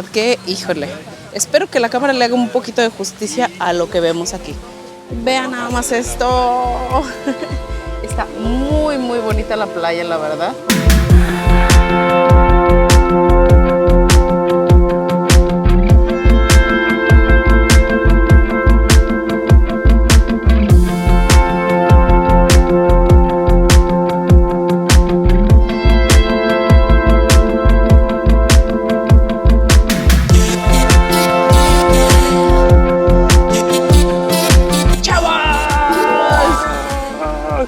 verdad que, híjole, espero que la cámara le haga un poquito de justicia a lo que vemos aquí. Vean nada más esto. Está muy, muy bonita la playa, la verdad.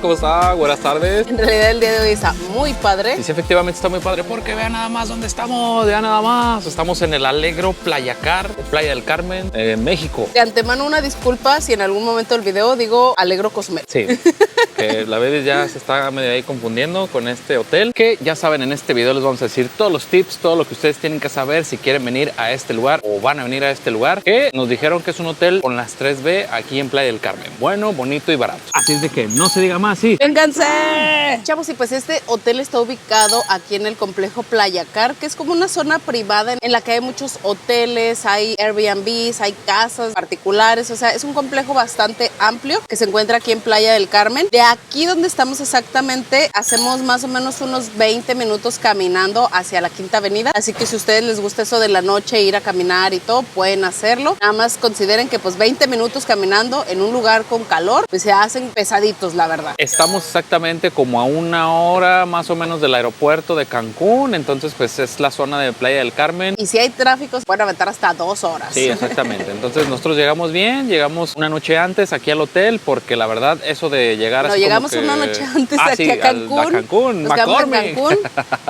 ¿Cómo está? Buenas tardes. En realidad el día de hoy está muy padre. Y sí, efectivamente está muy padre porque vean nada más dónde estamos, vean nada más. Estamos en el Alegro Playacar, Playa del Carmen, México. De antemano una disculpa si en algún momento del video digo Alegro Cosmet. Sí, que la baby ya se está medio ahí confundiendo con este hotel. Que ya saben, en este video les vamos a decir todos los tips, todo lo que ustedes tienen que saber si quieren venir a este lugar o van a venir a este lugar. Que nos dijeron que es un hotel con las 3B aquí en Playa del Carmen. Bueno, bonito y barato. Así es de que no se diga más. Sí. ¡Vénganse! Chavos, y pues este hotel está ubicado aquí en el complejo Playacar, que es como una zona privada en la que hay muchos hoteles, hay Airbnbs, hay casas particulares, o sea, es un complejo bastante amplio que se encuentra aquí en Playa del Carmen. De aquí donde estamos exactamente, hacemos más o menos unos 20 minutos caminando hacia la Quinta Avenida, así que si a ustedes les gusta eso de la noche, ir a caminar y todo, pueden hacerlo. Nada más consideren que pues 20 minutos caminando en un lugar con calor, pues se hacen pesaditos, la verdad. Estamos exactamente como a 1 hora más o menos del aeropuerto de Cancún, entonces pues es la zona de Playa del Carmen. Y si hay tráfico, pueden aventar hasta 2 horas. Sí, exactamente. Entonces nosotros llegamos bien, llegamos una noche antes aquí al hotel, porque la verdad eso de llegar así llegamos como que... una noche antes aquí sí, a Cancún. Nos quedamos en Cancún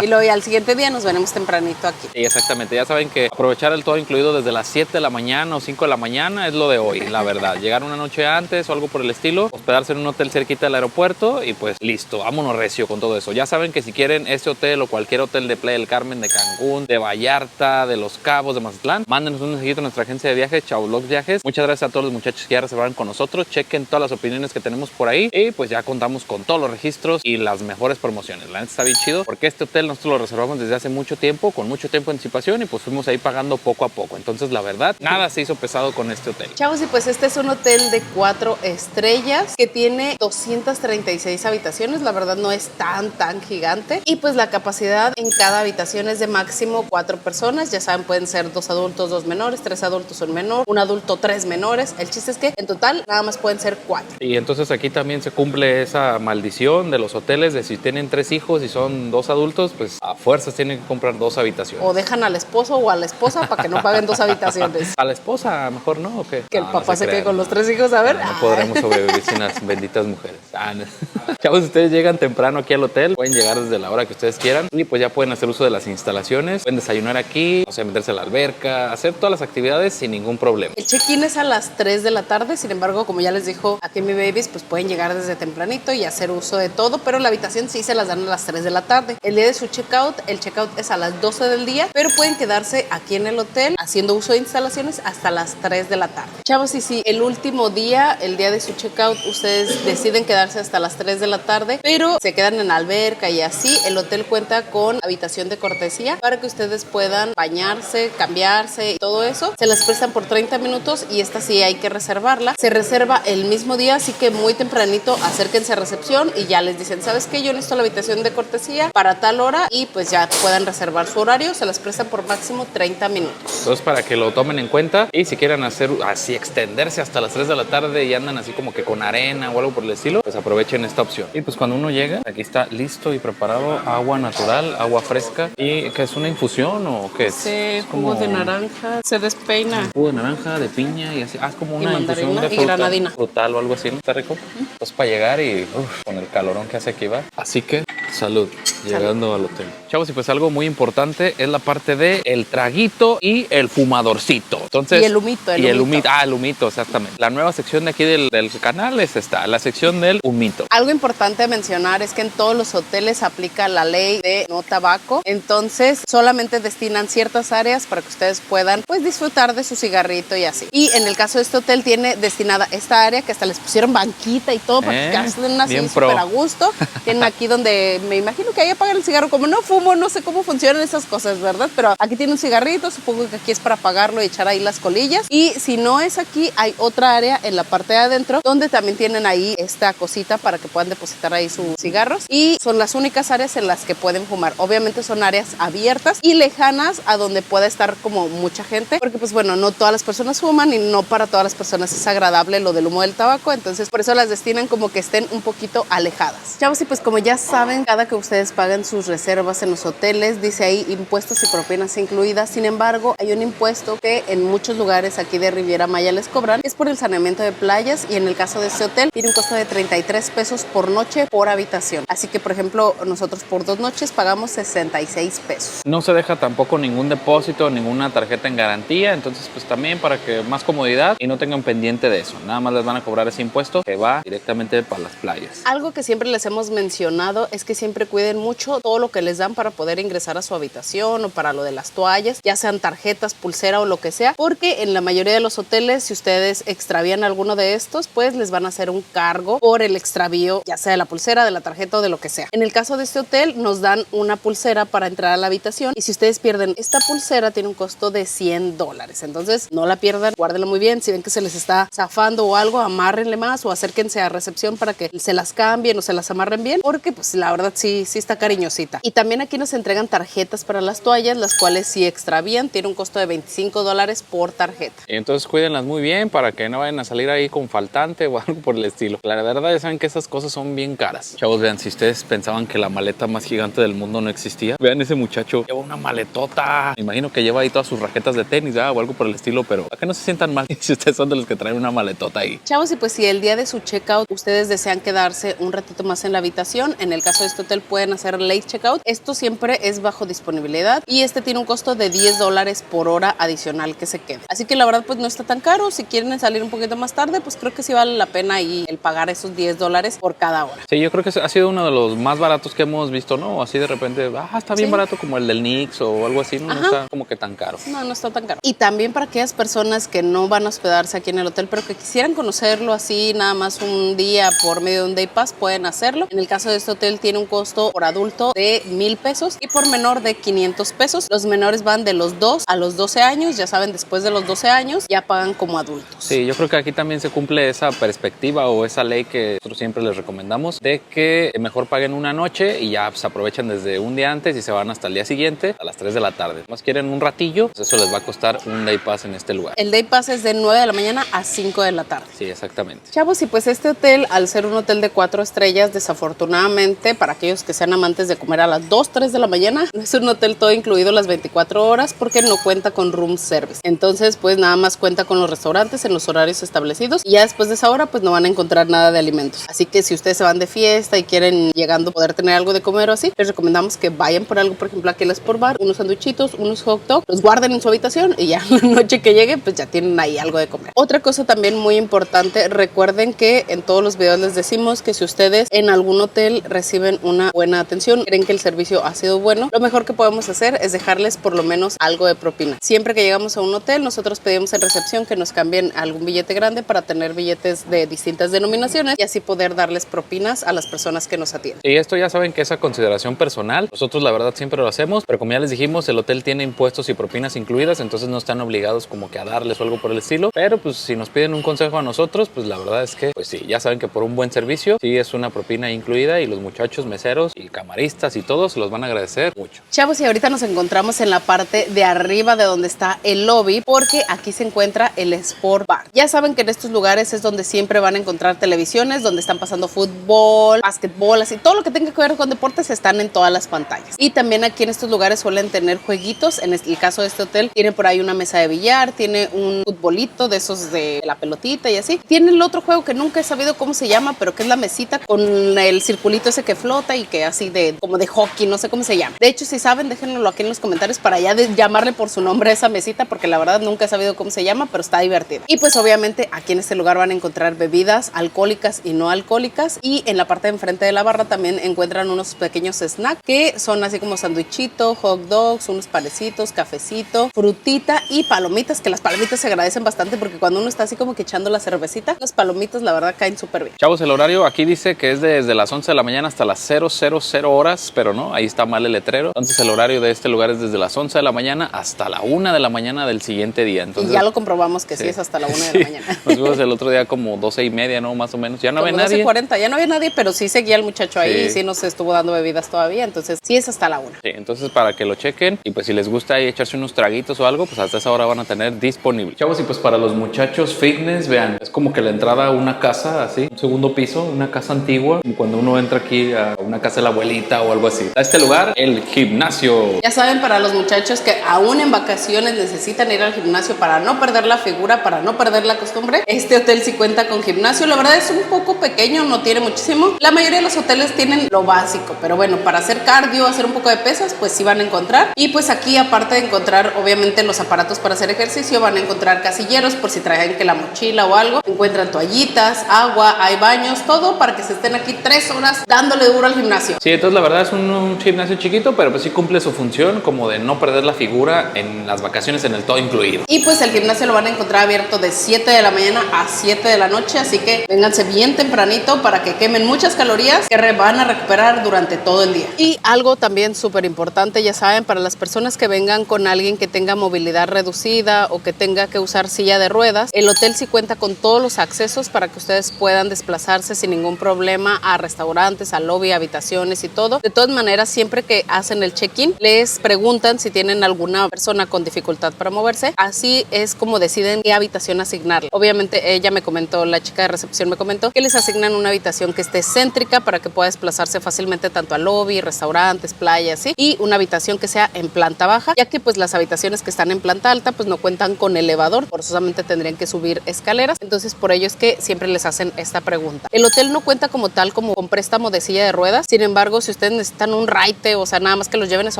y luego al siguiente día nos venimos tempranito aquí. Sí, exactamente. Ya saben que aprovechar el todo incluido desde las 7 de la mañana o 5 de la mañana es lo de hoy, la verdad. Llegar una noche antes o algo por el estilo, hospedarse en un hotel cerquita del aeropuerto y pues listo, vámonos recio con todo eso. Ya saben que si quieren este hotel o cualquier hotel de Playa del Carmen, de Cancún, de Vallarta, de Los Cabos, de Mazatlán, mándenos un mensajito a nuestra agencia de viajes, Chavlogs Viajes. Muchas gracias a todos los muchachos que ya reservaron con nosotros. Chequen todas las opiniones que tenemos por ahí y pues ya contamos con todos los registros y las mejores promociones. La neta está bien chido porque este hotel nosotros lo reservamos desde hace mucho tiempo, con mucho tiempo de anticipación y pues fuimos ahí pagando poco a poco. Entonces la verdad, nada se hizo pesado con este hotel. Chavos, y pues este es un hotel de 4 estrellas que tiene 236 habitaciones. La verdad no es tan gigante y pues la capacidad en cada habitación es de máximo 4 personas. Ya saben, pueden ser 2 adultos, 2 menores, 3 adultos, 1 menor, 1 adulto, 3 menores. El chiste es que en total nada más pueden ser 4. Y entonces aquí también se cumple esa maldición de los hoteles de si tienen 3 hijos y son 2 adultos, pues a fuerzas tienen que comprar 2 habitaciones. O dejan al esposo o a la esposa para que no paguen 2 habitaciones. A la esposa mejor no, ¿o qué? Que el No, papá no se quede crean. con los 3 hijos, a ver. No podremos sobrevivir sin las benditas mujeres. No. Chavos, ustedes llegan temprano aquí al hotel, pueden llegar desde la hora que ustedes quieran y pues ya pueden hacer uso de las instalaciones, pueden desayunar aquí, o sea, meterse a la alberca, hacer todas las actividades sin ningún problema. El check-in es a las 3 de la tarde, sin embargo, como ya les dijo aquí mi babies, pues pueden llegar desde tempranito y hacer uso de todo, pero la habitación sí se las dan a las 3 de la tarde. El día de su checkout, el checkout es a las 12 del día, pero pueden quedarse aquí en el hotel haciendo uso de instalaciones hasta las 3 de la tarde. Chavos, y si el último día, el día de su checkout, ustedes deciden quedarse hasta las 3 de la tarde, pero se quedan en alberca y así, el hotel cuenta con habitación de cortesía para que ustedes puedan bañarse, cambiarse y todo eso. Se las prestan por 30 minutos y esta sí hay que reservarla. Se reserva el mismo día, así que muy tempranito acérquense a recepción y ya les dicen, ¿sabes qué? Yo necesito la habitación de cortesía para tal hora y pues ya puedan reservar su horario. Se las prestan por máximo 30 minutos. Entonces, para que lo tomen en cuenta y si quieren hacer así, extenderse hasta las 3 de la tarde y andan así como que con arena o algo por el estilo, pues aprovechen esta opción. Y pues cuando uno llega, aquí está listo y preparado agua natural, agua fresca. ¿Y qué es una infusión o qué es? Sí, jugo de naranja, se despeina. Jugo de naranja, de piña y así. Ah, es como una mandarina infusión de y granadina. frutal o algo así, ¿no? Está rico. Pues para llegar y con el calorón que hace aquí va. Así que salud, llegando al hotel. Chavos, y pues algo muy importante es la parte de el traguito y el fumadorcito. Entonces, y el humito. el humito. Ah, el humito, exactamente. La nueva sección de aquí del canal es esta, la sección del humito. Algo importante a mencionar es que en todos los hoteles aplica la ley de no tabaco. Entonces, solamente destinan ciertas áreas para que ustedes puedan pues disfrutar de su cigarrito y así. Y en el caso de este hotel tiene destinada esta área que hasta les pusieron banquita y todo para que estén así súper a gusto. Tienen aquí donde me imagino que hay apagar el cigarro. Como no fumo, no sé cómo funcionan esas cosas, ¿verdad? Pero aquí tiene un cigarrito, supongo que aquí es para apagarlo y echar ahí las colillas. Y si no es aquí, hay otra área en la parte de adentro donde también tienen ahí esta cosita para que puedan depositar ahí sus cigarros. Y son las únicas áreas en las que pueden fumar. Obviamente son áreas abiertas y lejanas a donde pueda estar como mucha gente, porque pues bueno, no todas las personas fuman y no para todas las personas es agradable lo del humo del tabaco, entonces por eso las destinan como que estén un poquito alejadas. Chavos, y pues como ya saben, cada que ustedes paguen sus reservas en los hoteles, dice ahí impuestos y propinas incluidas. Sin embargo, hay un impuesto que en muchos lugares aquí de Riviera Maya les cobran, es por el saneamiento de playas, y en el caso de este hotel tiene un costo de 33 pesos por noche por habitación. Así que por ejemplo, nosotros por 2 noches pagamos 66 pesos. No se deja tampoco ningún depósito, ninguna tarjeta en garantía, entonces pues también para que más comodidad y no tengan pendiente de eso. Nada más les van a cobrar ese impuesto que va directamente para las playas. Algo que siempre les hemos mencionado es que siempre cuiden mucho todo lo que les dan para poder ingresar a su habitación o para lo de las toallas, ya sean tarjetas, pulsera o lo que sea, porque en la mayoría de los hoteles, si ustedes extravían alguno de estos, pues les van a hacer un cargo por el extravío, ya sea de la pulsera, de la tarjeta o de lo que sea. En el caso de este hotel, nos dan una pulsera para entrar a la habitación, y si ustedes pierden esta pulsera, tiene un costo de $100. Entonces, no la pierdan, guárdenla muy bien. Si ven que se les está zafando o algo, amárrenle más o acérquense a recepción para que se las cambien o se las amarren bien, porque pues la verdad sí está cariñosita. Y también aquí nos entregan tarjetas para las toallas, las cuales si extravían, tiene un costo de $25 por tarjeta. Y entonces cuídenlas muy bien para que no vayan a salir ahí con faltante o algo por el estilo. La verdad ya saben que esas cosas son bien caras. Chavos, vean, si ustedes pensaban que la maleta más gigante del mundo no existía, vean ese muchacho, lleva una maletota. Me imagino que lleva ahí todas sus raquetas de tenis, ¿verdad? O algo por el estilo, pero para que no se sientan mal si ustedes son de los que traen una maletota ahí. Chavos, y pues si el día de su checkout ustedes desean quedarse un ratito más en la habitación, en el caso de este hotel pueden hacer late checkout. Esto siempre es bajo disponibilidad y este tiene un costo de $10 por hora adicional que se quede. Así que la verdad pues no está tan caro. Si quieren salir un poquito más tarde, pues creo que sí vale la pena ahí el pagar esos $10 por cada hora. Sí, yo creo que ha sido uno de los más baratos que hemos visto, ¿no? Así de repente, está bien barato como el del Nix o algo así, no está como que tan caro. No está tan caro. Y también para aquellas personas que no van a hospedarse aquí en el hotel, pero que quisieran conocerlo así nada más un día por medio de un day pass, pueden hacerlo. En el caso de este hotel tiene un costo por adulto de $1,000 y por menor de $500. Los menores van de los 2 a los 12 años, ya saben, después de los 12 años ya pagan como adultos. Sí, yo creo que aquí también se cumple esa perspectiva o esa ley que nosotros siempre les recomendamos de que mejor paguen una noche y ya se aprovechan desde un día antes y se van hasta el día siguiente a las 3 de la tarde. Más quieren un ratillo, pues eso les va a costar un day pass en este lugar. El day pass es de 9 de la mañana a 5 de la tarde. Sí, exactamente. Chavos, y pues este hotel, al ser un hotel de 4 estrellas, desafortunadamente, para aquellos que sean amantes de comer a las 2, 3 de la mañana, no es un hotel todo incluido las 24 horas porque no cuenta con room service. Entonces, pues nada más cuenta con los restaurantes en los horarios establecidos y ya después de esa hora, pues no van a encontrar nada de alimentos. Así que si ustedes se van de fiesta y quieren llegando poder tener algo de comer o así, les recomendamos que vayan por algo, por ejemplo, aquí al Sport Bar, unos sanduichitos, unos hot dogs, los guarden en su habitación y ya la noche que llegue, pues ya tienen ahí algo de comer. Otra cosa también muy importante, recuerden que en todos los videos les decimos que si ustedes en algún hotel reciben una buena atención, creen que el servicio ha sido bueno, lo mejor que podemos hacer es dejarles por lo menos algo de propina. Siempre que llegamos a un hotel, nosotros pedimos en recepción que nos cambien algún billete grande para tener billetes de distintas denominaciones y así poder darles propinas a las personas que nos atienden. Y esto ya saben que es a consideración personal. Nosotros la verdad siempre lo hacemos, pero como ya les dijimos, el hotel tiene impuestos y propinas incluidas, entonces no están obligados como que a darles o algo por el estilo. Pero pues si nos piden un consejo a nosotros, pues la verdad es que pues sí, ya saben que por un buen servicio sí es una propina incluida y los muchachos meseros y camaristas y todos se los van a agradecer mucho. Chavos, y ahorita nos encontramos en la parte de arriba de donde está el lobby porque aquí se encuentra el Sport Bar. Ya saben que en estos lugares es donde siempre van a encontrar televisiones, donde están pasando fútbol, básquetbol, así todo lo que tenga que ver con deportes están en todas las pantallas. Y también aquí en estos lugares suelen tener jueguitos. En el caso de este hotel tiene por ahí una mesa de billar, tiene un futbolito de esos de la pelotita y así. Tiene el otro juego que nunca he sabido cómo se llama, pero que es la mesita con el circulito ese que flota y que así de como de hockey, no sé cómo se llama. De hecho, si saben, déjenlo aquí en los comentarios para ya llamarle por su nombre a esa mesita, porque la verdad nunca he sabido cómo se llama, pero está divertido. Y pues obviamente aquí en este lugar van a encontrar bebidas alcohólicas y no alcohólicas, y en la parte de enfrente de la barra también encuentran unos pequeños snacks que son así como sandwichito, hot dogs, unos panecitos, cafecito, frutita y palomitas, que las palomitas se agradecen bastante porque cuando uno está así como que echando la cervecita, las palomitas la verdad caen súper bien. Chavos, el horario aquí dice que es desde las 11 de la mañana hasta las 00:00 0 horas, pero no, ahí está mal el letrero. Entonces el horario de este lugar es desde las 11 de la mañana hasta la 1 de la mañana del siguiente día. Entonces, y ya lo comprobamos que sí es hasta la 1 de la mañana. Nos vimos el otro día como 12:30, ¿no? Más o menos. Ya no había Como nadie. 12:40, ya no había nadie, pero sí seguía el muchacho ahí, sí nos estuvo dando bebidas todavía, entonces sí es hasta la 1. Sí, entonces para que lo chequen y pues si les gusta ahí echarse unos traguitos o algo, pues hasta esa hora van a tener disponible. Chavos, y pues para los muchachos fitness, vean, es como que la entrada a una casa así, un segundo piso, una casa antigua, como cuando uno entra aquí a una casa de la abuelita o algo así. A este lugar, el gimnasio. Ya saben, para los muchachos que aún en vacaciones necesitan ir al gimnasio para no perder la figura, para no perder la costumbre, este hotel sí cuenta con gimnasio. La verdad es un poco pequeño, no tiene muchísimo. La mayoría de los hoteles tienen lo básico, pero bueno, para hacer cardio, hacer un poco de pesas, pues sí van a encontrar. Y pues aquí, aparte de encontrar obviamente los aparatos para hacer ejercicio, van a encontrar casilleros por si traen que la mochila o algo. Encuentran toallitas, agua, hay baños, todo para que se estén aquí 3 horas dándole duro al gimnasio. Sí, entonces la verdad es un gimnasio chiquito, pero pues sí cumple su función como de no perder la figura en las vacaciones en el todo incluido. Y pues el gimnasio lo van a encontrar abierto de 7 de la mañana a 7 de la noche, así que vénganse bien tempranito para que quemen muchas calorías que van a recuperar durante todo el día. Y algo también súper importante, ya saben, para las personas que vengan con alguien que tenga movilidad reducida o que tenga que usar silla de ruedas, el hotel sí cuenta con todos los accesos para que ustedes puedan desplazarse sin ningún problema a restaurantes, a lobby, habitaciones y todo. De todas maneras, siempre que hacen el check-in, les preguntan si tienen alguna persona con dificultad para moverse. Así es como deciden qué habitación asignarle. Obviamente ella me comentó, la chica de recepción me comentó que les asignan una habitación que esté céntrica para que pueda desplazarse fácilmente tanto al lobby, restaurantes, playas, ¿sí? Y una habitación que sea en planta baja, ya que pues las habitaciones que están en planta alta pues no cuentan con elevador, forzosamente tendrían que subir escaleras. Entonces por ello es que siempre les hacen esta pregunta. El hotel no cuenta como tal como con préstamo de silla de ruedas, sin embargo si ustedes necesitan un raite, o sea nada más que los lleven a su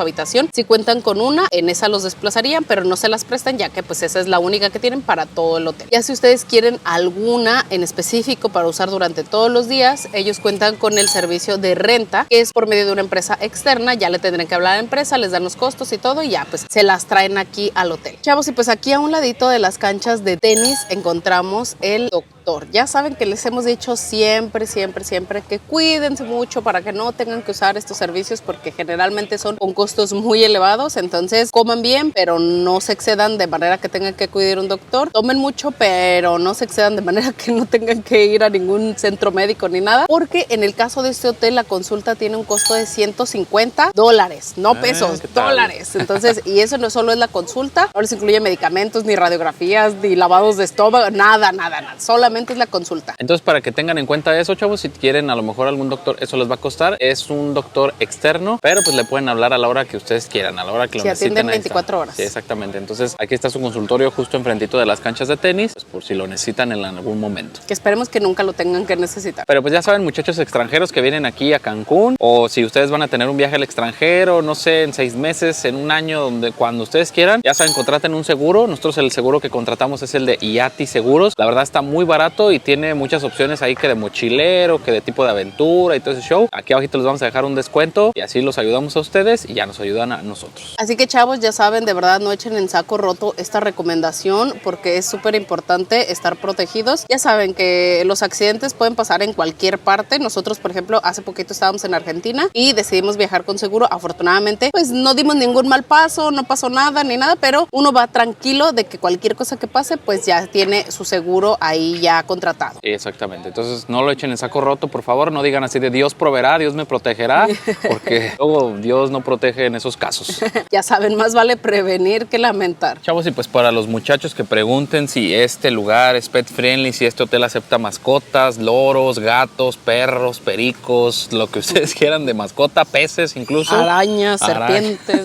habitación, si cuentan con una, en esa los desplazarían, pero no se las prestan ya que pues esa es la única que tienen para todo el hotel. Ya si ustedes quieren alguna en específico para usar durante todos los días, ellos cuentan con el servicio de renta, que es por medio de una empresa externa. Ya le tendrán que hablar a la empresa, les dan los costos y todo y ya pues se las traen aquí al hotel. Chavos, y pues aquí a un ladito de las canchas de tenis encontramos el doctor. Ya saben que les hemos dicho siempre que cuídense mucho para que no tengan que usar estos servicios porque generalmente son con costos muy elevados. Entonces coman bien, pero no se excedan de manera que tengan que acudir a un doctor. Tomen mucho, pero no se excedan de manera que no tengan que ir a ningún centro médico ni nada, porque en el caso de este hotel la consulta tiene un costo de $150, no pesos, dólares. Entonces, y eso no solo es la consulta, no les incluye medicamentos, ni radiografías, ni lavados de estómago, nada. Solamente es la consulta. Entonces, para que tengan en cuenta eso, chavos, si quieren a lo mejor algún doctor, eso les va a costar. Es un doctor externo, pero pues le pueden hablar a la hora que ustedes quieran, a la hora que lo necesiten. Atienden 24 horas. Sí, exactamente. Entonces, aquí está su consultorio justo enfrentito de las canchas de tenis, pues, por si lo necesitan en algún momento. Que esperemos que nunca lo tengan que necesitar. Pero pues ya saben, muchachos extranjeros que vienen aquí a Cancún, o si ustedes van a tener un viaje al extranjero, no sé, en 6 meses, en un año, donde cuando ustedes quieran, ya saben, contraten un seguro. Nosotros el seguro que contratamos es el de IATI Seguros. La verdad está muy barato y tiene muchas opciones ahí, que de mochilero, que de tipo de aventura y todo ese show. Aquí abajito les vamos a dejar un descuento y así los ayudamos a ustedes y ya nos ayudan a nosotros. Así que chavos, ya saben, de verdad no echen en saco roto esta recomendación porque es súper importante estar protegidos. Ya saben que los accidentes pueden pasar en cualquier parte. Nosotros, por ejemplo, hace poquito estábamos en Argentina y decidimos viajar con seguro. Afortunadamente, pues no dimos ningún mal paso, no pasó nada ni nada, pero uno va tranquilo de que cualquier cosa que pase, pues ya tiene su seguro ahí ya contratado. Exactamente, entonces no lo echen en saco roto, por favor, no digan así de Dios proveerá, Dios me protegerá, porque luego Dios no protege en esos casos. Ya saben, más vale prevenir que lamentar. Chavos, y pues para los muchachos que pregunten si este lugar es pet friendly, si este hotel acepta mascotas, loros, gatos, perros, pericos, lo que ustedes quieran de mascota, peces incluso. Arañas, serpientes.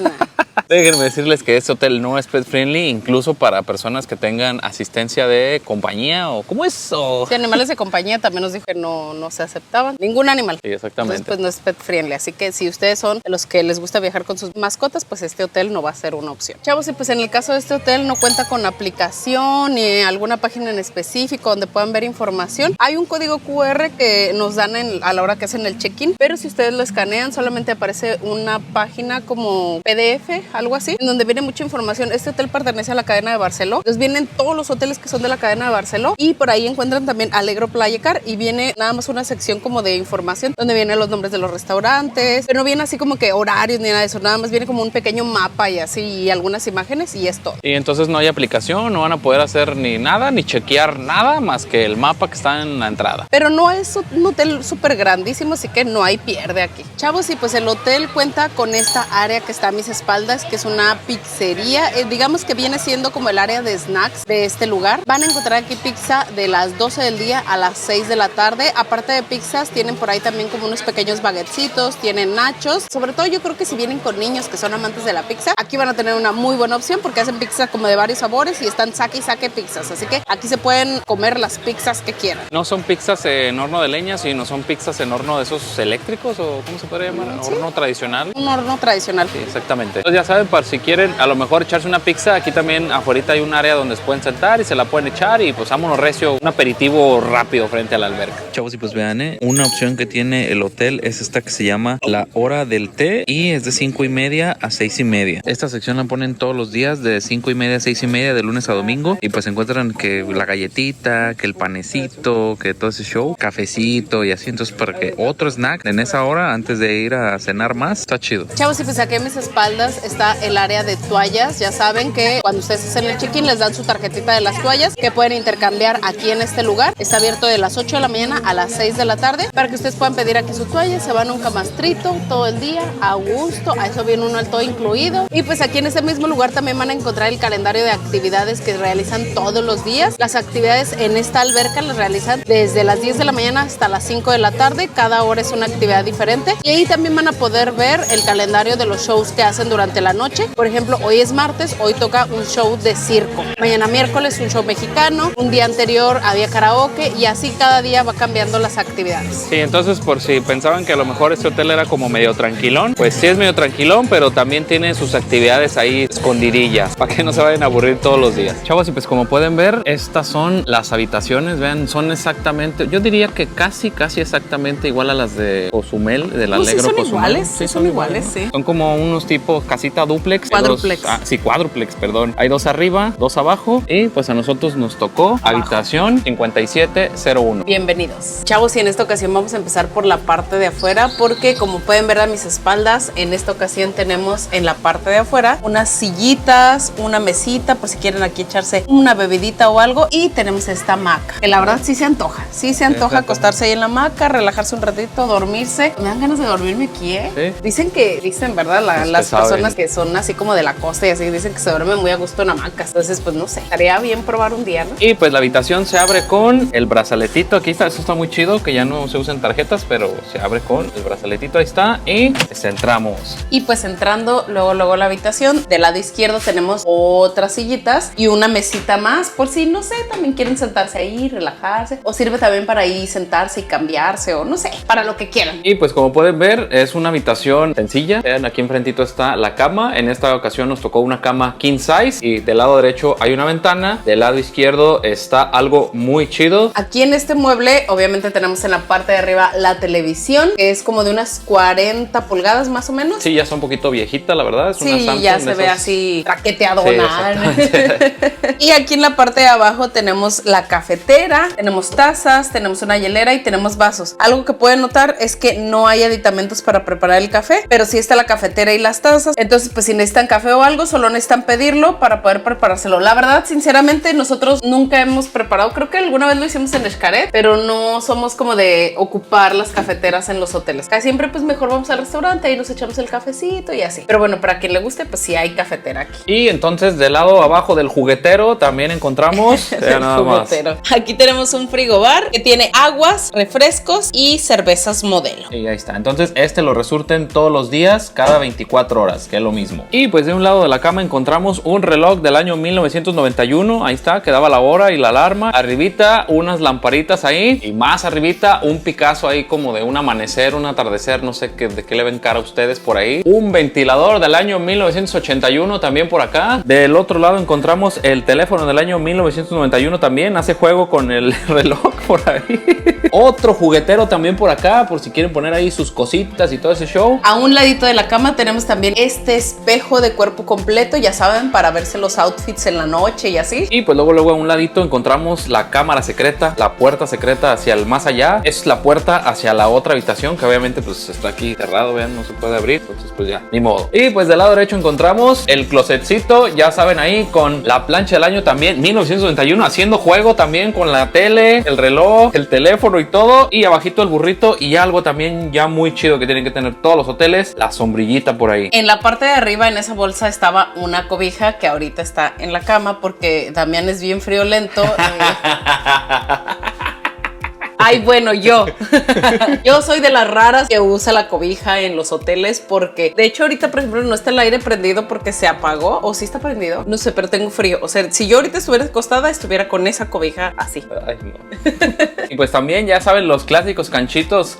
Déjenme decirles que este hotel no es pet friendly, incluso para personas que tengan asistencia de compañía o ¿cómo es? Sí, animales de compañía también nos dijo que no se aceptaban. Ningún animal. Sí, exactamente. Entonces, pues no es pet friendly. Así que si ustedes son de los que les gusta viajar con sus mascotas, pues este hotel no va a ser una opción. Chavos, y pues en el caso de este hotel no cuenta con aplicación ni alguna página en específico donde puedan ver información. Hay un código QR que nos dan a la hora que hacen el check-in, pero si ustedes lo escanean solamente aparece una página como PDF, algo así, en donde viene mucha información. Este hotel pertenece a la cadena de Barceló. Entonces vienen todos los hoteles que son de la cadena de Barceló y por ahí encuentran también Alegro Playa Car y viene nada más una sección como de información donde vienen los nombres de los restaurantes, pero no viene así como que horarios ni nada de eso, nada más viene como un pequeño mapa y así y algunas imágenes y es todo. Y entonces no hay aplicación, no van a poder hacer ni nada, ni chequear nada más que el mapa que está en la entrada. Pero no es un hotel súper grandísimo, así que no hay pierde aquí. Chavos, y pues el hotel cuenta con esta área que está a mis espaldas, que es una pizzería, digamos que viene siendo como el área de snacks de este lugar. Van a encontrar aquí pizza de las 12 del día a las 6 de la tarde. Aparte de pizzas, tienen por ahí también como unos pequeños baguetcitos, tienen nachos. Sobre todo yo creo que si vienen con niños que son amantes de la pizza, aquí van a tener una muy buena opción porque hacen pizza como de varios sabores y están saque y saque pizzas. Así que aquí se pueden comer las pizzas que quieran. No son pizzas en horno de leña, sino son pizzas en horno de esos eléctricos o ¿cómo se podría llamar? ¿Sí? Horno tradicional. Un horno tradicional. Sí, exactamente. Entonces ya saben, para si quieren a lo mejor echarse una pizza, aquí también afuera hay un área donde se pueden sentar y se la pueden echar y pues vámonos recio, un aperitivo rápido frente a la alberca. Chavos, y pues vean, una opción que tiene el hotel es esta que se llama la hora del té y es de 5:30 a 6:30. Esta sección la ponen todos los días de 5:30 a 6:30 de lunes a domingo y pues encuentran que la galletita, que el panecito, que todo ese show, cafecito y así. Entonces para que otro snack en esa hora antes de ir a cenar más, está chido. Chavos, y pues aquí a mis espaldas está el área de toallas. Ya saben que cuando ustedes hacen el check-in les dan su tarjetita de las toallas que pueden intercambiar aquí en este lugar. Está abierto de las 8 de la mañana a las 6 de la tarde para que ustedes puedan pedir aquí su toalla. Se van a un camastrito todo el día, a gusto. A eso viene uno al todo incluido. Y pues aquí en este mismo lugar también van a encontrar el calendario de actividades que realizan todos los días. Las actividades en esta alberca las realizan desde las 10 de la mañana hasta las 5 de la tarde. Cada hora es una actividad diferente. Y ahí también van a poder ver el calendario de los shows que hacen durante la noche. Por ejemplo, hoy es martes, hoy toca un show de circo. Mañana miércoles un show mexicano. Un día anterior había karaoke y así cada día va cambiando las actividades. Sí, entonces por si pensaban que a lo mejor este hotel era como medio tranquilón, pues sí es medio tranquilón, pero también tiene sus actividades ahí escondidillas para que no se vayan a aburrir todos los días. Chavos, y pues como pueden ver, estas son las habitaciones, vean, son exactamente, yo diría que casi exactamente igual a las de Cozumel, del Alegro son Cozumel. iguales, sí, son iguales, sí. Son como unos tipos casita duplex. Cuádruplex. Cuádruplex, perdón. Hay dos arriba, dos abajo y pues a nosotros nos tocó habitación 5701. Bienvenidos. Chavos, y en esta ocasión vamos a empezar por la parte de afuera porque como pueden ver a mis espaldas, en esta ocasión tenemos en la parte de afuera unas sillitas, una mesita por si quieren aquí echarse una bebidita o algo y tenemos esta hamaca, que la verdad sí se antoja acostarse ahí en la hamaca, relajarse un ratito, dormirse. Me dan ganas de dormirme aquí, ¿eh? ¿Sí? Dicen, ¿verdad? Las personas que son así como de la costa y así dicen que se duermen muy a gusto en hamacas. Entonces, pues no sé, estaría bien probar un día, ¿no? Y pues la habitación se abre con el brazaletito. Aquí está, eso está muy chido, que ya no se usan tarjetas, pero se abre con el brazaletito. Ahí está. Y pues entramos. Y pues entrando luego la habitación, del lado izquierdo tenemos otras sillitas y una mesita más por si, no sé, también quieren sentarse ahí, relajarse. O sirve también para ahí sentarse y cambiarse o no sé, para lo que quieran. Y pues como pueden ver, es una habitación sencilla. Vean, aquí enfrentito está la cama. En esta ocasión nos tocó una cama king size y del lado derecho hay una ventana. Del lado izquierdo está algo muy chido. Aquí en este mueble obviamente tenemos en la parte de arriba la televisión, que es como de unas 40 pulgadas más o menos. Sí, ya está un poquito viejita, la verdad. Es una Samsung, ya se ve así traqueteadona. Sí, y aquí en la parte de abajo tenemos la cafetera, tenemos tazas, tenemos una hielera y tenemos vasos. Algo que pueden notar es que no hay aditamentos para preparar el café, pero sí está la cafetera y las tazas. Entonces, pues si necesitan café o algo, solo necesitan pedirlo para poder preparárselo. La verdad, sinceramente, nosotros nunca hemos preparado. Creo que alguna vez lo hicimos en Xcaret, pero no somos como de ocupar las cafeteras en los hoteles. Casi siempre, pues mejor vamos al restaurante y nos echamos el cafecito y así. Pero bueno, para quien le guste, pues sí hay cafetera aquí. Y entonces, del lado abajo del juguetero también encontramos nada más. Aquí tenemos un frigobar que tiene aguas, refrescos y cervezas modelo. Y ahí está. Entonces, lo resurten todos los días, cada 24 horas, que es lo mismo. Y pues de un lado de la cama encontramos un reloj del año 1991. Ahí está, que daba la hora y la alarma. Arribita, unas lamparitas ahí. Y más arribita, un Picasso ahí como de un amanecer, un atardecer. No sé de qué le ven cara a ustedes por ahí. Un ventilador del año 1981 también por acá. Del otro lado encontramos el teléfono del año 1991 también. Hace juego con el reloj por ahí. Otro juguetero también por acá, por si quieren poner ahí sus cositas y todo ese show. A un ladito de la cama tenemos también este espejo de cuerpo completo, ya saben, para verse los outfits en la noche y así. Y pues luego a un ladito encontramos la cámara secreta, la puerta secreta hacia el más allá. Es la puerta hacia la otra habitación, que obviamente pues está aquí cerrado, vean, no se puede abrir, entonces pues ya, ni modo. Y pues del lado derecho encontramos el closetcito, ya saben, ahí con la plancha del año también, 1991, haciendo juego también con la tele, el reloj, el teléfono y todo. Y abajito el burrito y algo también ya muy chido que tienen que tener todos los hoteles, la sombrillita por ahí. En la parte de arriba, en esa bolsa, estaba una cobija que ahorita está en la cama porque Damián es bien friolento. Ay, bueno, yo soy de las raras que usa la cobija en los hoteles porque, de hecho, ahorita, por ejemplo, no está el aire prendido porque se apagó, o sí está prendido, no sé, pero tengo frío. O sea, si yo ahorita estuviera acostada, estuviera con esa cobija así. Ay, no. Y pues también, ya saben, los clásicos ganchitos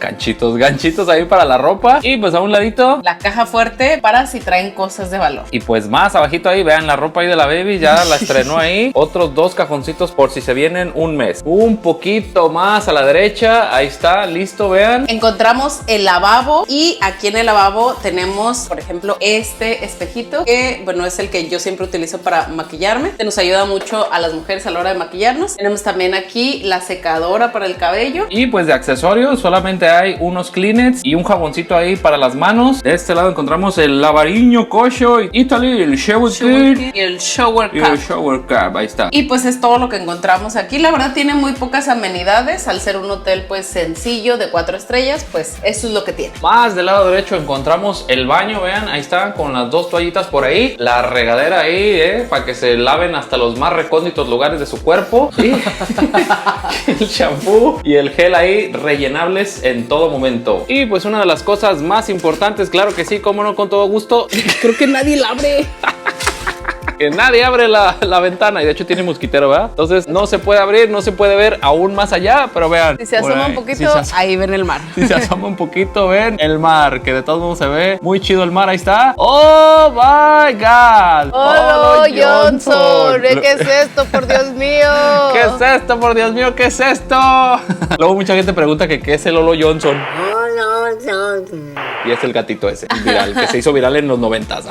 ahí para la ropa. Y pues a un ladito, la caja fuerte para si traen cosas de valor. y pues más abajito ahí, vean la ropa ahí de la baby, ya la estrenó ahí. Otros 2 cajoncitos por si se vienen un mes. Un poquito más a la derecha, ahí está, listo, vean. Encontramos el lavabo y aquí en el lavabo tenemos, por ejemplo, este espejito que, bueno, es el que yo siempre utilizo para maquillarme. Que nos ayuda mucho a las mujeres a la hora de maquillarnos. Tenemos también aquí la secadora para el cabello. Y pues de accesorios solamente hay unos Kleenex y un jaboncito ahí para las manos. De este lado encontramos el lavariño Kosho Italy, el shower kit Y el shower y cap. el shower cap, ahí está. Y pues es todo lo que encontramos aquí. La verdad tiene muy pocas amenidades. Al ser un hotel pues sencillo de 4 estrellas, pues eso es lo que tiene. Más del lado derecho encontramos el baño, vean, ahí está, con las 2 toallitas por ahí. La regadera ahí, para que se laven hasta los más recónditos lugares de su cuerpo. Y el shampoo y el gel ahí rellenables en todo momento. Y pues una de las cosas más importantes, claro que sí, cómo no, con todo gusto. Creo que nadie la abre. Que nadie abre la ventana, y de hecho tiene mosquitero, ¿verdad? Entonces no se puede abrir, no se puede ver aún más allá, pero vean. Si se asoma un poquito, ahí ven el mar. Si se asoma un poquito, ven el mar, que de todos modos se ve muy chido el mar, ahí está. ¡Oh, my God! ¡Hola, Johnson! ¿Qué es esto, por Dios mío? ¿Qué es esto, por Dios mío? ¿Qué es esto? Luego mucha gente pregunta que qué es el Olo Johnson. Y es el gatito ese, viral, que se hizo viral en los 90s.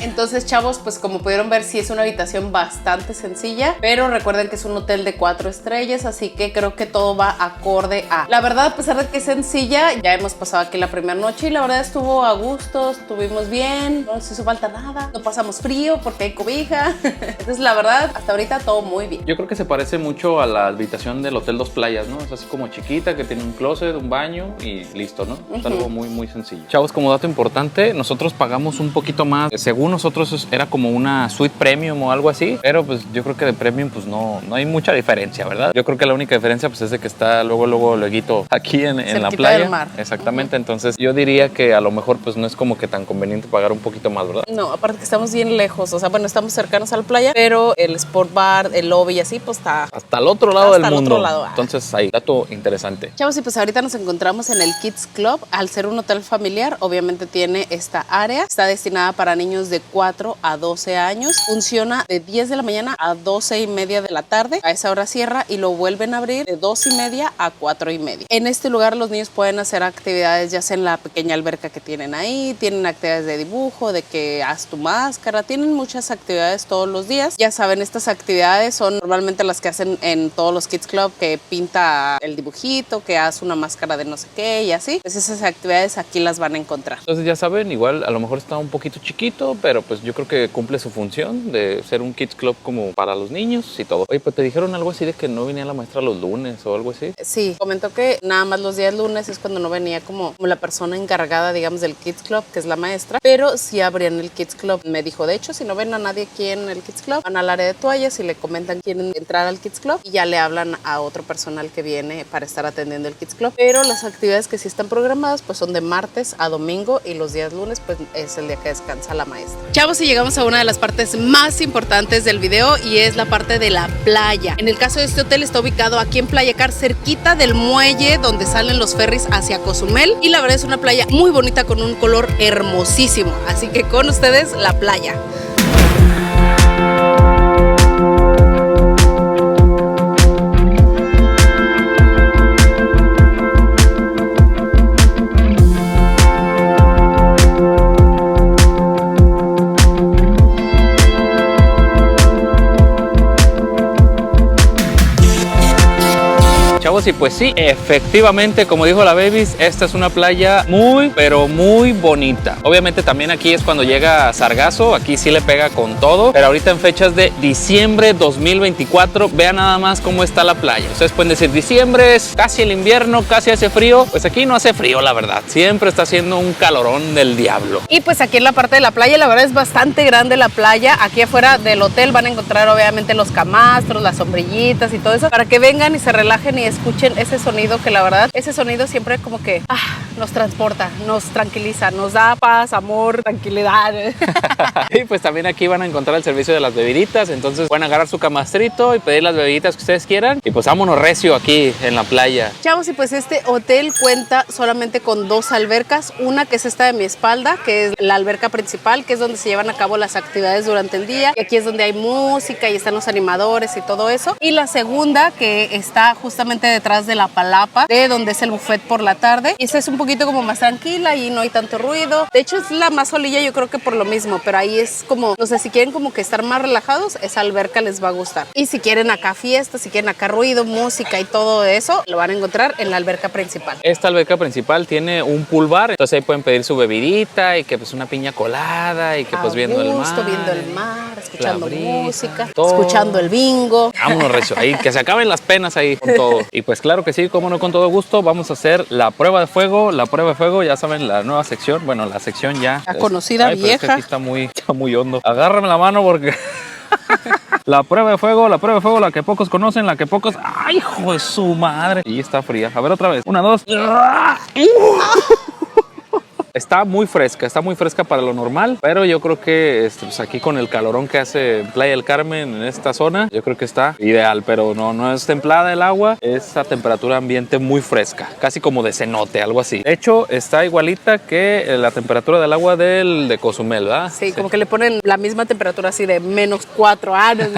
Entonces, chavos, pues como pudieron ver, sí es una habitación bastante sencilla, pero recuerden que es un hotel de 4 estrellas, así que creo que todo va acorde a. La verdad, a pesar de que es sencilla, ya hemos pasado aquí la primera noche y la verdad estuvo a gusto, estuvimos bien, no nos hizo falta nada, no pasamos frío porque hay cobija. Entonces, la verdad, hasta ahorita todo muy bien. Yo creo que se parece mucho a la habitación del Hotel Dos Playas, ¿no? Es así como chiquita, que tiene un closet, un baño y listo, ¿no? Es algo muy sencillo. Chavos, como dato importante, nosotros pagamos un poquito más. Según nosotros era como una suite premium o algo así, pero pues yo creo que de premium pues no hay mucha diferencia, ¿verdad? Yo creo que la única diferencia pues es de que está luego aquí en la playa. Del mar. Exactamente, entonces yo diría que a lo mejor pues no es como que tan conveniente pagar un poquito más, ¿verdad? No, aparte que estamos bien lejos, o sea, bueno, estamos cercanos a la playa, pero el sport bar, el lobby y así, pues está hasta el otro lado del hasta el mundo. otro lado. Entonces ahí, dato interesante. Chavos, y pues ahorita nos encontramos en el Kids Club. Al ser un hotel familiar, obviamente tiene esta área. Está destinada para niños de 4 a 12 años. Funciona de 10 de la mañana a 12:30 de la tarde. A esa hora cierra y lo vuelven a abrir de 2:30 a 4:30. En este lugar los niños pueden hacer actividades, ya sea en la pequeña alberca que tienen ahí, tienen actividades de dibujo, de que haz tu máscara, tienen muchas actividades todos los días. Ya saben, estas actividades son normalmente las que hacen en todos los Kids Club, que pinta el dibujito, que hace una máscara de no sé qué y así. Pues esas actividades aquí las van a encontrar. Entonces ya saben, igual a lo mejor está un poquito chiquito, pero pues yo creo que cumple su función de ser un Kids Club como para los niños y todo. Oye, pues te dijeron algo así de que no venía la maestra los lunes o algo así. Sí, comentó que nada más los días lunes es cuando no venía como la persona encargada, digamos, del Kids Club, que es la maestra, pero sí abrían el Kids Club. Me dijo, de hecho, si no ven a nadie aquí en el Kids Club, van al área de toallas y le comentan quieren entrar al Kids Club y ya le hablan a otro personal que viene para estar atendiendo el Kids Club. Pero las actividades que sí están programadas pues son de martes a domingo y los días lunes pues es el día que descansa la maestra. Chavos, y llegamos a una de las partes más importantes del video y es la parte de la playa. En el caso de este hotel está ubicado aquí en Playa Car, cerquita del muelle donde salen los ferries hacia Cozumel, y la verdad es una playa muy bonita con un color hermosísimo. Así que con ustedes la playa. y pues sí, efectivamente, como dijo la Babies, esta es una playa muy, pero muy bonita. Obviamente también aquí es cuando llega sargazo, aquí sí le pega con todo, pero ahorita en fechas de diciembre 2024, vean nada más cómo está la playa. Ustedes pueden decir, diciembre es casi el invierno, casi hace frío. Pues aquí no hace frío, la verdad. Siempre está haciendo un calorón del diablo. Y pues aquí en la parte de la playa, la verdad es bastante grande la playa. Aquí afuera del hotel van a encontrar obviamente los camastros, las sombrillitas y todo eso, para que vengan y se relajen y escuchen ese sonido, que la verdad, ese sonido siempre como que nos transporta, nos tranquiliza, nos da paz, amor, tranquilidad. Y pues también aquí van a encontrar el servicio de las bebiditas, entonces pueden agarrar su camastrito y pedir las bebiditas que ustedes quieran y pues vámonos recio aquí en la playa. Chavos, y pues este hotel cuenta solamente con 2 albercas, una que es esta de mi espalda, que es la alberca principal, que es donde se llevan a cabo las actividades durante el día, y aquí es donde hay música y están los animadores y todo eso, y la segunda que está justamente detrás de la palapa, de donde es el buffet por la tarde, y esta es un poquito como más tranquila y no hay tanto ruido. De hecho es la más solilla, yo creo que por lo mismo, pero ahí es como, no sé, si quieren como que estar más relajados, esa alberca les va a gustar. Y si quieren acá fiesta, si quieren acá ruido, música y todo eso, lo van a encontrar en la alberca principal. Esta alberca principal tiene un pool bar, entonces ahí pueden pedir su bebidita y que pues una piña colada y que pues viendo el mar, escuchando música, todo. Escuchando el bingo. Vámonos recio, ahí que se acaben las penas ahí con todo. Y pues claro que sí, como no, con todo gusto, vamos a hacer la prueba de fuego. La prueba de fuego, ya saben, la nueva sección, bueno, la sección ya la conocida, pero es que vieja. aquí está muy hondo. Agárrame la mano porque... La prueba de fuego, la que pocos conocen, la que pocos... ¡Ay, hijo de su madre! Y está fría. A ver otra vez. 1, 2. Está muy fresca para lo normal, pero yo creo que pues aquí con el calorón que hace en Playa del Carmen, en esta zona, yo creo que está ideal, pero no es templada el agua, es a temperatura ambiente muy fresca, casi como de cenote, algo así. De hecho, está igualita que la temperatura del agua de Cozumel, ¿verdad? Sí, como que le ponen la misma temperatura así de -4 años.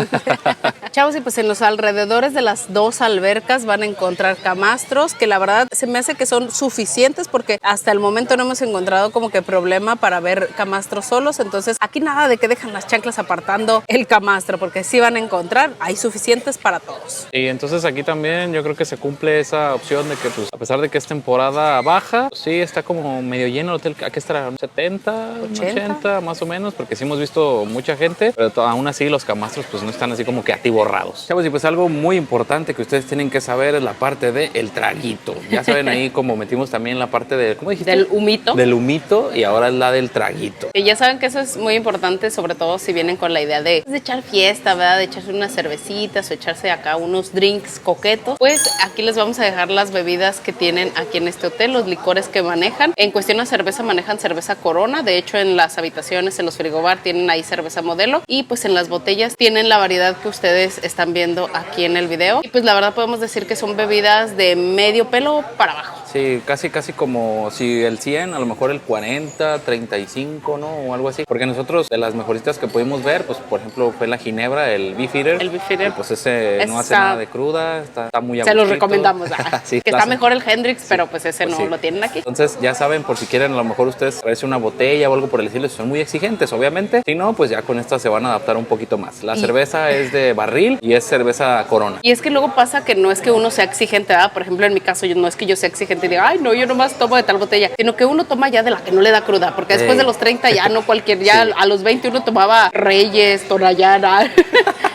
Chavos, y pues en los alrededores de las 2 albercas van a encontrar camastros, que la verdad se me hace que son suficientes porque hasta el momento no hemos encontrado como que problema para ver camastros solos, entonces aquí nada de que dejan las chanclas apartando el camastro, porque sí van a encontrar, hay suficientes para todos. Y entonces aquí también yo creo que se cumple esa opción de que pues a pesar de que es temporada baja, sí está como medio lleno el hotel. Aquí estará 70, 80 más o menos, porque sí hemos visto mucha gente, pero aún así los camastros pues no están así como que atiborrados. Chavos, y pues algo muy importante que ustedes tienen que saber es la parte del traguito. Ya saben ahí como metimos también la parte de, ¿cómo dijiste? Del humito. Del humito, y ahora es la del traguito. Y ya saben que eso es muy importante, sobre todo si vienen con la idea de echar fiesta, ¿verdad? De echarse unas cervecitas o echarse acá unos drinks coquetos. Pues aquí les vamos a dejar las bebidas que tienen aquí en este hotel, los licores que manejan. En cuestión de cerveza manejan cerveza Corona, de hecho en las habitaciones, en los frigobar tienen ahí cerveza Modelo, y pues en las botellas tienen la variedad que ustedes están viendo aquí en el video. Y pues la verdad podemos decir que son bebidas de medio pelo para abajo. Sí, casi como si el 100, a lo mejor el 40, 35, ¿no? O algo así. Porque nosotros, de las mejoritas que pudimos ver, pues por ejemplo fue la ginebra, el Beefeater. El Beefeater. Pues ese no hace nada de cruda, está muy Se los recomendamos. Sí, que está mejor el Hendrix, pero pues ese pues no lo tienen aquí. Entonces ya saben, por si quieren a lo mejor ustedes traerse una botella o algo por el estilo, si son muy exigentes, obviamente. Si no, pues ya con esta se van a adaptar un poquito más. La cerveza es de barril y es cerveza Corona. Y es que luego pasa que no es que uno sea exigente, ¿verdad? Por ejemplo, en mi caso, no es que yo sea exigente y diga, ay, no, yo nomás tomo de tal botella, sino que uno toma ya de la que no le da cruda, porque después de los 30 ya no cualquier, ya a los 20 uno tomaba Reyes, Tonayana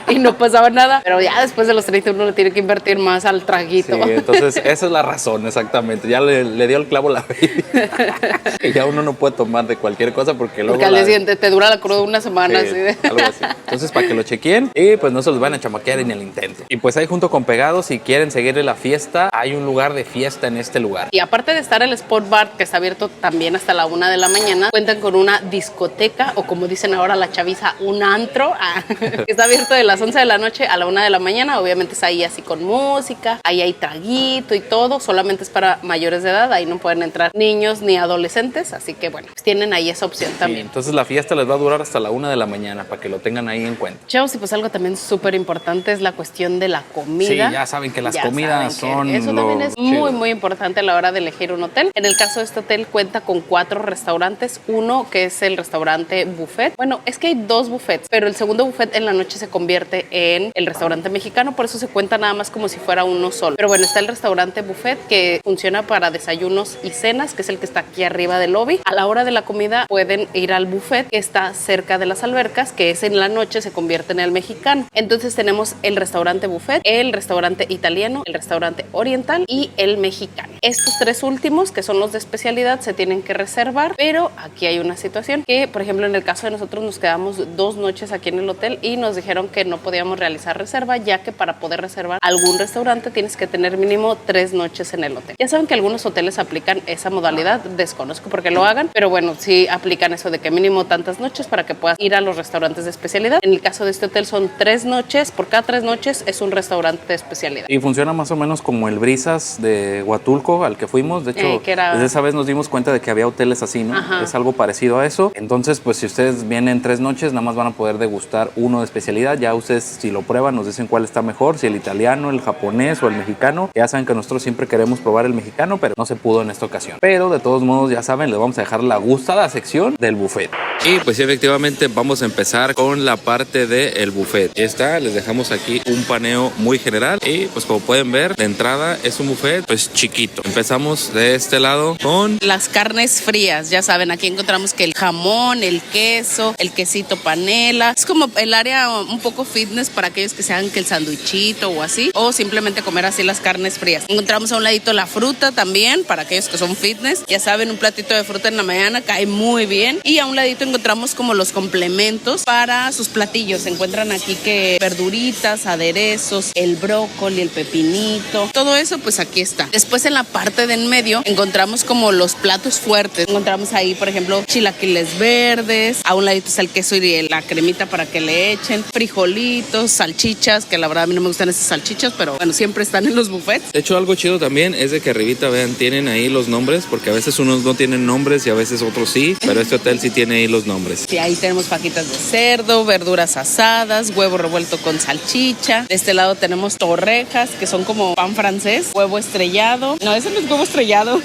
y no pasaba nada, pero ya después de los 30 uno le tiene que invertir más al traguito. Sí, entonces esa es la razón, exactamente. Ya le dio el clavo la baby. Y ya uno no puede tomar de cualquier cosa porque luego... Porque al día siguiente te dura la cruda una semana. Sí, así de... algo así. Entonces, para que lo chequen y pues no se los van a chamaquear en el intento. Y pues ahí junto con Pegados, si quieren seguirle la fiesta, hay un lugar de fiesta en este lugar. Y aparte de estar el Sport Bar, que está abierto también hasta la 1 de la mañana, cuentan con una discoteca, o como dicen ahora la chaviza, un antro, que está abierto de las 11 de la noche a la 1 de la mañana. Obviamente es ahí así con música, ahí hay traguito y todo, solamente es para mayores de edad, ahí no pueden entrar niños ni adolescentes, así que bueno, pues tienen ahí esa opción Sí, también. entonces la fiesta les va a durar hasta la 1 de la mañana para que lo tengan ahí en cuenta. Chavos, y pues algo también súper importante es la cuestión de la comida. Sí, ya saben que las Ya comidas saben que son eso lo también es chido. muy, muy importante a la hora de elegir un hotel. En el caso de este hotel cuenta con 4 restaurantes. Uno que es el restaurante buffet. Bueno, es que hay 2 buffets, pero el segundo buffet en la noche se convierte en el restaurante mexicano, por eso se cuenta nada más como si fuera uno solo. Pero bueno, está el restaurante buffet que funciona para desayunos y cenas, que es el que está aquí arriba del lobby. A la hora de la comida pueden ir al buffet que está cerca de las albercas, que es en la noche se convierte en el mexicano. Entonces tenemos el restaurante buffet, el restaurante italiano, el restaurante oriental y el mexicano. Estos 3 últimos, que son los de especialidad, se tienen que reservar, pero aquí hay una situación que, por ejemplo, en el caso de nosotros nos quedamos 2 noches aquí en el hotel y nos dijeron que no podíamos realizar reserva, ya que para poder reservar algún restaurante tienes que tener mínimo 3 noches en el hotel. Ya saben que algunos hoteles aplican esa modalidad, desconozco por qué lo hagan, pero bueno, sí aplican eso de que mínimo tantas noches para que puedas ir a los restaurantes de especialidad. En el caso de este hotel son 3 noches, por cada 3 noches es un restaurante de especialidad. Y funciona más o menos como el Brisas de Huatulco al que fuimos. De hecho, desde esa vez nos dimos cuenta de que había hoteles así, ¿no? Ajá. Es algo parecido a eso. Entonces, pues si ustedes vienen 3 noches, nada más van a poder degustar uno de especialidad. Ya ustedes, si lo prueban, nos dicen cuál está mejor, si el italiano, el japonés o el mexicano. Ya saben que nosotros siempre queremos probar el mexicano, pero no se pudo en esta ocasión. Pero de todos modos, ya saben, les vamos a dejar la gustada sección del buffet. Y pues sí, efectivamente vamos a empezar con la parte del buffet. Ya está, les dejamos aquí un paneo muy general y pues como pueden ver, de entrada es un buffet pues chiquito. Empezamos de este lado con las carnes frías. Ya saben, aquí encontramos que el jamón, el queso, el quesito panela. Es como el área un poco fitness para aquellos que sean que el sandwichito o así, o simplemente comer así las carnes frías. Encontramos a un ladito la fruta también para aquellos que son fitness. Ya saben, un platito de fruta en la mañana cae muy bien. Y a un ladito encontramos como los complementos para sus platillos. Se encuentran aquí que verduritas, aderezos, el brócoli, el pepinito, todo eso pues aquí está. Después en la parte de en medio encontramos como los platos fuertes. Encontramos ahí, por ejemplo, chilaquiles verdes, a un ladito está el queso y la cremita para que le echen, frijolitos, salchichas, que la verdad a mí no me gustan esas salchichas, pero bueno, siempre están en los buffets. De hecho, algo chido también es de que arribita, vean, tienen ahí los nombres, porque a veces unos no tienen nombres y a veces otros sí, pero este hotel sí tiene ahí los nombres. Sí, ahí tenemos fajitas de cerdo, verduras asadas, huevo revuelto con salchicha. De este lado tenemos torrejas, que son como pan francés, huevo estrellado. No, ese no es huevo estrellado.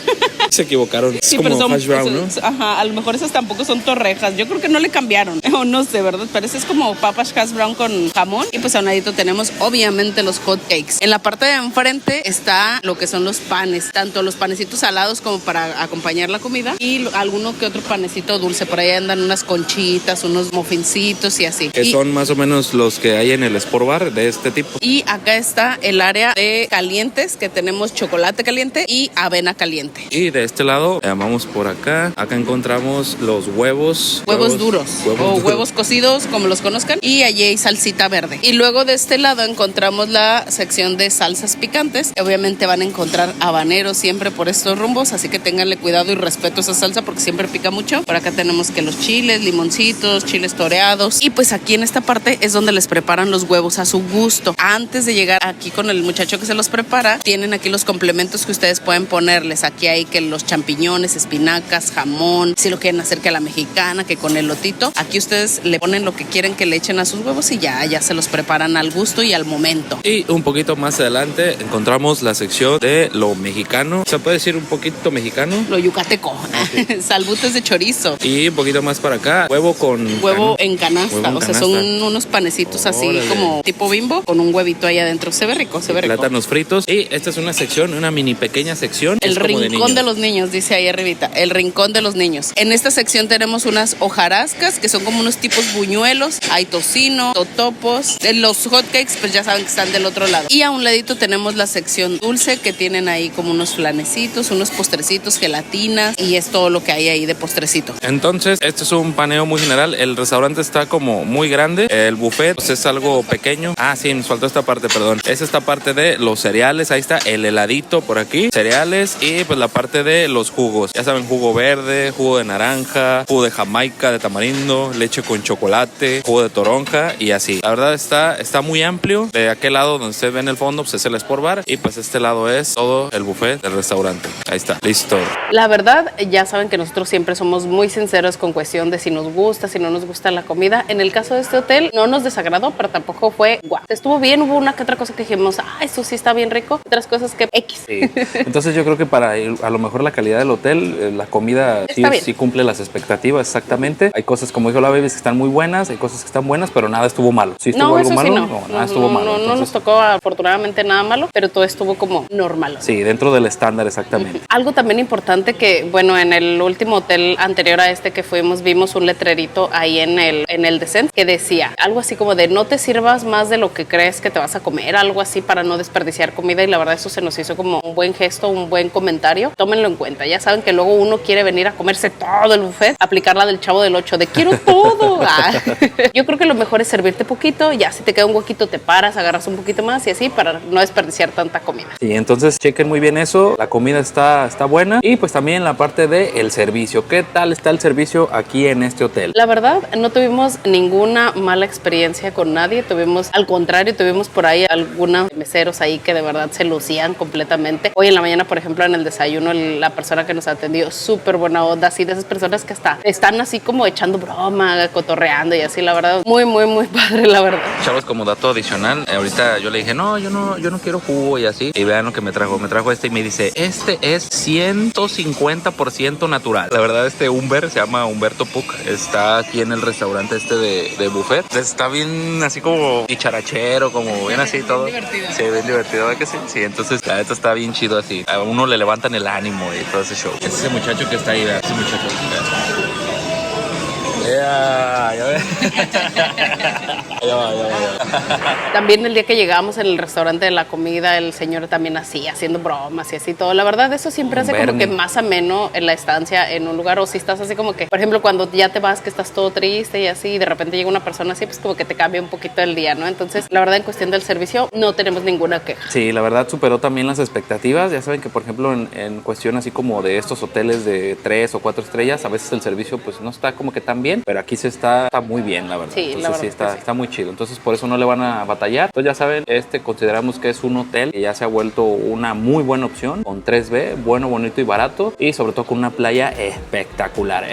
Se equivocaron. Sí, es como pero hash brown, ¿no? Ajá, a lo mejor esas tampoco son torrejas. Yo creo que no le cambiaron. O no sé, ¿verdad? Parece es como papas hash brown con jamón. Y pues a un ladito tenemos obviamente los hot cakes. En la parte de enfrente está lo que son los panes, tanto los panecitos salados como para acompañar la comida y alguno que otro panecito dulce. Por ahí andan unas conchitas, unos muffincitos y así. Que son más o menos los que hay en el Sport Bar de este tipo. Y acá está el área de calientes, que tenemos chocolate caliente y avena caliente. Y de este lado, vamos por acá. Acá encontramos los huevos. Huevos duros. Huevos cocidos, como los conozcan. Y allí hay salsita verde. Y luego de este lado encontramos la sección de salsas picantes. Obviamente van a encontrar habaneros siempre por estos rumbos, así que ténganle cuidado y respeto a esa salsa porque siempre pica mucho. Por acá tenemos que los chiles, limoncitos, chiles toreados. Y pues aquí en esta parte es donde les preparan los huevos a su gusto. Antes de llegar aquí con el muchacho que se los prepara, tienen aquí los complementos que ustedes pueden ponerles. Aquí hay que los champiñones, espinacas, jamón, si lo quieren hacer que a la mexicana, que con el lotito. Aquí ustedes le ponen lo que quieren que le echen a sus huevos y ya se los preparan al gusto y al momento. Y un poquito más adelante encontramos la sección de lo mexicano. ¿Se puede decir un poquito mexicano? Lo yucateco. Okay. Salbutes de chorizo. Y un poquito más para acá, huevo en canasta. O sea, son unos panecitos así como tipo Bimbo con un huevito ahí adentro. Se ve rico, se ve rico. Plátanos fritos. Y esta es una sección, una mini pequeña sección. El rincón de los niños, dice ahí arribita. El rincón de los niños. En esta sección tenemos unas hojarascas que son como unos tipos buñuelos. Hay tocino, totopos. Los hotcakes, pues ya saben que están del otro lado. Y a un ladito tenemos la sección dulce que tienen ahí como unos flanecitos, unos postrecitos, gelatinas y es todo lo que hay ahí de postrecito. Entonces, este es un paneo muy general. El restaurante está como muy grande. El buffet pues, es algo pequeño. Ah, sí, nos faltó esta parte, perdón. Es esta parte de los cereales. Ahí está el heladito por aquí. refri, cereales y pues la parte de los jugos. Ya saben, jugo verde, jugo de naranja, jugo de jamaica, de tamarindo, leche con chocolate, jugo de toronja y así. La verdad está muy amplio. De aquel lado donde ustedes ven el fondo pues es el Sport Bar y pues este lado es todo el buffet del restaurante. Ahí está, listo. La verdad, ya saben que nosotros siempre somos muy sinceros con cuestión de si nos gusta, si no nos gusta la comida. En el caso de este hotel no nos desagradó, pero tampoco fue guau. Estuvo bien, hubo una que otra cosa que dijimos, esto sí está bien rico, otras cosas que X. Sí. Entonces yo creo que para a lo mejor la calidad del hotel, la comida sí cumple las expectativas exactamente. Hay cosas, como dijo la Baby, que están muy buenas, hay cosas que están buenas, pero nada estuvo malo. ¿Sí estuvo algo malo? Sí, no, nada estuvo malo. No nos tocó afortunadamente nada malo, pero todo estuvo como normal. Sí, dentro del estándar exactamente. Algo también importante que, bueno, en el último hotel anterior a este que fuimos, vimos un letrerito ahí en el descent que decía algo así como de no te sirvas más de lo que crees que te vas a comer, algo así para no desperdiciar comida, y la verdad eso se nos hizo como un buen gesto, un buen comentario. Tómenlo en cuenta. Ya saben que luego uno quiere venir a comerse todo el buffet, aplicar la del Chavo del 8 de quiero todo. Yo creo que lo mejor es servirte poquito, ya si te queda un huequito te paras, agarras un poquito más y así para no desperdiciar tanta comida. Sí, entonces chequen muy bien eso, la comida está buena y pues también la parte del servicio. ¿Qué tal está el servicio aquí en este hotel? La verdad, no tuvimos ninguna mala experiencia con nadie, al contrario, tuvimos por ahí algunos meseros ahí que de verdad se lucían completamente. Hoy en la mañana, por ejemplo, en el desayuno, la persona que nos atendió, súper buena onda, así de esas personas que hasta están así como echando broma, cotorreando y así, la verdad, muy, muy, muy padre, la verdad. Chavos, como dato adicional, ahorita yo le dije, no, yo no quiero jugo y así, y vean lo que me trajo este y me dice, este es 150% natural. La verdad, Humber se llama Humberto Puc, está aquí en el restaurante de buffet. Está bien así como dicharachero, como bien así todo. Bien divertido. Sí, bien divertido, ¿verdad que sí? Sí, entonces la neta está bien chido así. A uno le levantan el ánimo y todo ese show. Es ese muchacho que está ahí, ¿verdad? Ese muchacho. Ya ves. También el día que llegamos en el restaurante de la comida, el señor también así, haciendo bromas y así todo. La verdad, eso siempre hace como que más ameno en la estancia en un lugar. O si estás así como que, por ejemplo, cuando ya te vas, que estás todo triste y así, y de repente llega una persona así, pues como que te cambia un poquito el día, ¿no? Entonces, la verdad, en cuestión del servicio, no tenemos ninguna queja. Sí, la verdad superó también las expectativas. Ya saben que, por ejemplo, en cuestión así como de estos hoteles de 3 o 4 estrellas, a veces el servicio pues no está como que tan bien, pero aquí está muy bien, la verdad. Sí, entonces, la verdad sí está muy chido. Entonces, por eso no le van a batallar. Entonces, ya saben, consideramos que es un hotel que ya se ha vuelto una muy buena opción, con 3B, bueno, bonito y barato, y sobre todo con una playa espectacular.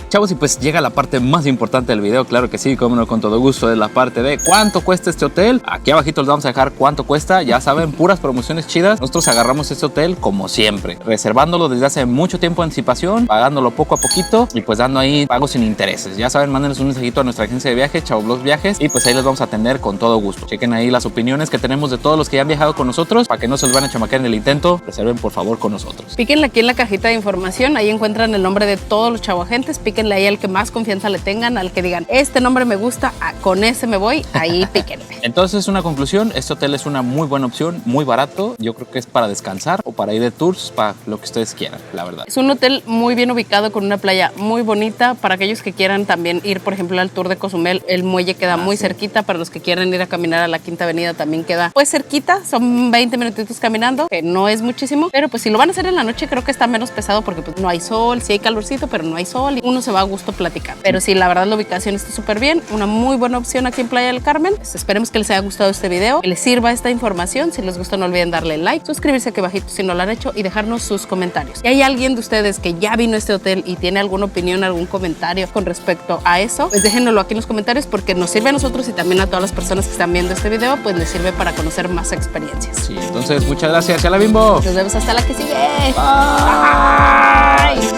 Chavos, y pues llega la parte más importante del video, claro que sí, como no, con todo gusto, es la parte de cuánto cuesta este hotel. Aquí abajito les vamos a dejar cuánto cuesta. Ya saben, puras promociones chidas. Nosotros agarramos este hotel como siempre, reservándolo desde hace mucho tiempo de anticipación, pagándolo poco a poquito y pues dando ahí pagos sin intereses. Ya saben, mándenos un mensajito a nuestra agencia de viajes, Chavoblogs Viajes, y pues ahí les vamos a atender con todo gusto. Chequen ahí las opiniones que tenemos de todos los que ya han viajado con nosotros para que no se los van a chamaquear en el intento. Reserven por favor con nosotros. Píquenle aquí en la cajita de información, ahí encuentran el nombre de todos los chavoagentes. Píquenle ahí al que más confianza le tengan, al que digan, este nombre me gusta, con ese me voy, ahí píquenle. Entonces, una conclusión, este hotel es una muy buena opción, muy barato. Yo creo que es para descansar o para ir de tours, para lo que ustedes quieran, la verdad. Es un hotel muy bien ubicado con una playa muy bonita. Para aquellos que quieran también ir, por ejemplo, al tour de Cozumel, el muelle queda muy cerquita. Para los que quieran ir a caminar a la Quinta Avenida también queda pues cerquita, son 20 minutitos caminando, que no es muchísimo, pero pues si lo van a hacer en la noche creo que está menos pesado porque pues no hay sol, sí hay calorcito, pero no hay sol y uno se va a gusto platicar. Pero sí, la verdad la ubicación está súper bien, una muy buena opción aquí en Playa del Carmen. Pues esperemos que les haya gustado este video, que les sirva esta información. Si les gustó no olviden darle like, suscribirse aquí abajito si no lo han hecho y dejarnos sus comentarios. Si hay alguien de ustedes que ya vino a este hotel y tiene alguna opinión, algún comentario con respecto a eso, pues déjenoslo aquí en los comentarios porque nos sirve a nosotros y también a todas las personas que están viendo este video, pues les sirve para conocer más experiencias. Sí, entonces muchas gracias, Chala Bimbo. Nos vemos hasta la que sigue. Bye. Bye.